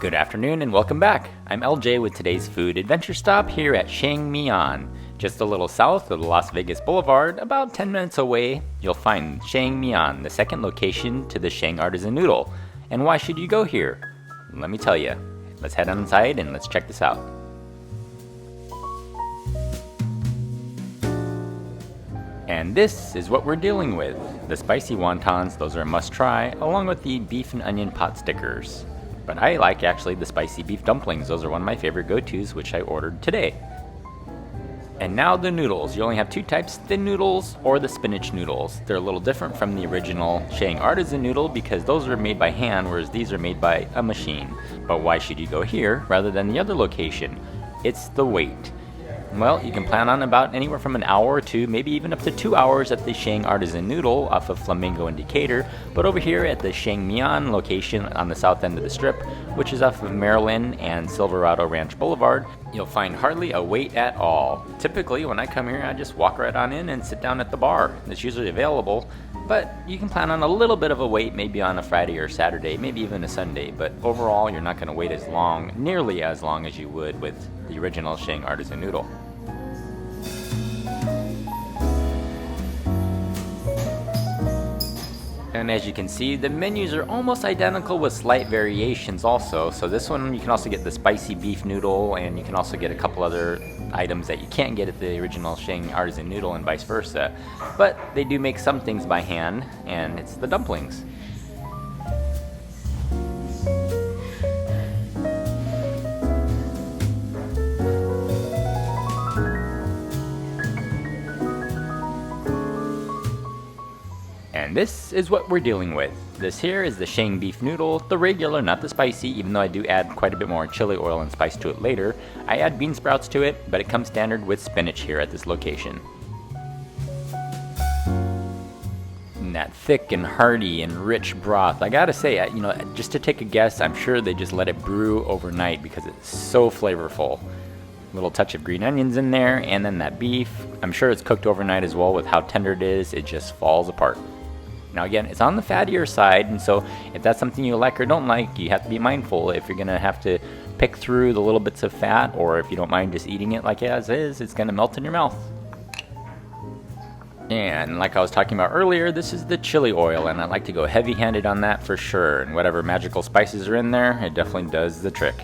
Good afternoon and welcome back. I'm LJ with today's food adventure stop here at Shang Mian. Just a little south of the Las Vegas Boulevard, about 10 minutes away, you'll find Shang Mian, the second location to the Shang Artisan Noodle. And why should you go here? Let me tell you. Let's head on inside and let's check this out. And this is what we're dealing with. The spicy wontons, those are a must try, along with the beef and onion pot stickers. But I like actually the spicy beef dumplings. Those are one of my favorite go-tos, which I ordered today. And now the noodles. You only have two types, thin noodles or the spinach noodles. They're a little different from the original Shang Artisan Noodle because those are made by hand, whereas these are made by a machine. But why should you go here rather than the other location? It's the wait. Well, you can plan on about anywhere from an hour or two, maybe even up to 2 hours at the Shang Artisan Noodle off of Flamingo and Decatur, but over here at the Shang Mian location on the south end of the strip, which is off of Maryland and Silverado Ranch Boulevard, you'll find hardly a wait at all. Typically, when I come here, I just walk right on in and sit down at the bar. It's usually available, but you can plan on a little bit of a wait, maybe on a Friday or Saturday, maybe even a Sunday, but overall, you're not going to wait as long, nearly as long as you would with the original Shang Artisan Noodle. And as you can see, the menus are almost identical with slight variations also. So this one, you can also get the spicy beef noodle, and you can also get a couple other items that you can't get at the original Shang Artisan Noodle and vice versa. But they do make some things by hand, and it's the dumplings. And this is what we're dealing with. This here is the Shang beef noodle, the regular, not the spicy, even though I do add quite a bit more chili oil and spice to it later. I add bean sprouts to it, but it comes standard with spinach here at this location. And that thick and hearty and rich broth, I gotta say, just to take a guess, I'm sure they just let it brew overnight because it's so flavorful. Little touch of green onions in there, and then that beef. I'm sure it's cooked overnight as well with how tender it is. It just falls apart. Now again, it's on the fattier side, and so if that's something you like or don't like, you have to be mindful. If you're gonna have to pick through the little bits of fat, or if you don't mind just eating it like as is, it's gonna melt in your mouth. And like I was talking about earlier, this is the chili oil, and I like to go heavy-handed on that for sure. And whatever magical spices are in there, it definitely does the trick.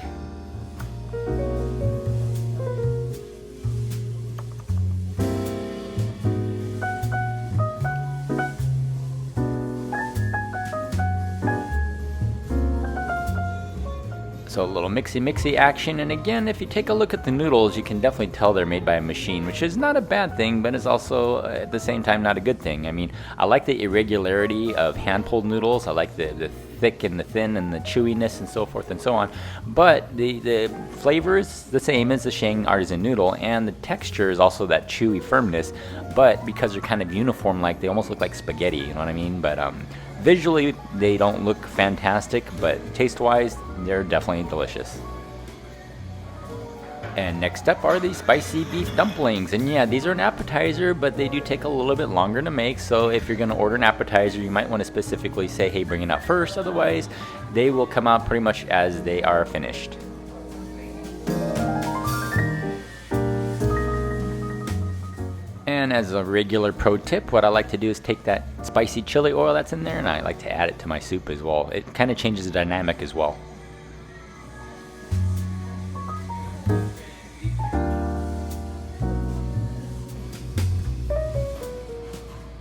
So a little mixy action, and again, if you take a look at the noodles, you can definitely tell they're made by a machine, which is not a bad thing, but is also at the same time not a good thing. I mean, I like the irregularity of hand-pulled noodles. I like the thick and the thin and the chewiness and so forth and so on, but the flavor is the same as the Shang Artisan Noodle, and the texture is also that chewy firmness, but because they're kind of uniform, like they almost look like spaghetti, you know what I mean? But visually, they don't look fantastic, but taste-wise, they're definitely delicious. And next up are the spicy beef dumplings. And yeah, these are an appetizer, but they do take a little bit longer to make, so if you're gonna order an appetizer, you might wanna specifically say, hey, bring it out first, otherwise, they will come out pretty much as they are finished. And as a regular pro tip, what I like to do is take that spicy chili oil that's in there, and I like to add it to my soup as well. It kind of changes the dynamic as well.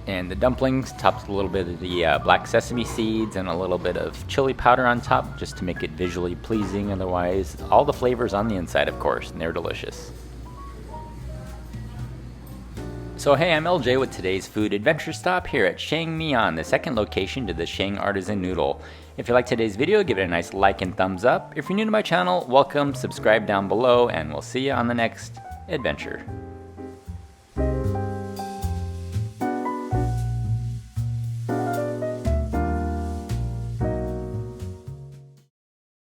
And the dumplings topped with a little bit of the black sesame seeds and a little bit of chili powder on top, just to make it visually pleasing. Otherwise, all the flavors on the inside, of course, and they're delicious. So hey, I'm LJ with today's food adventure stop here at Shang Mian, the second location to the Shang Artisan Noodle. If you like today's video, give it a nice like and thumbs up. If you're new to my channel, welcome, subscribe down below, and we'll see you on the next adventure.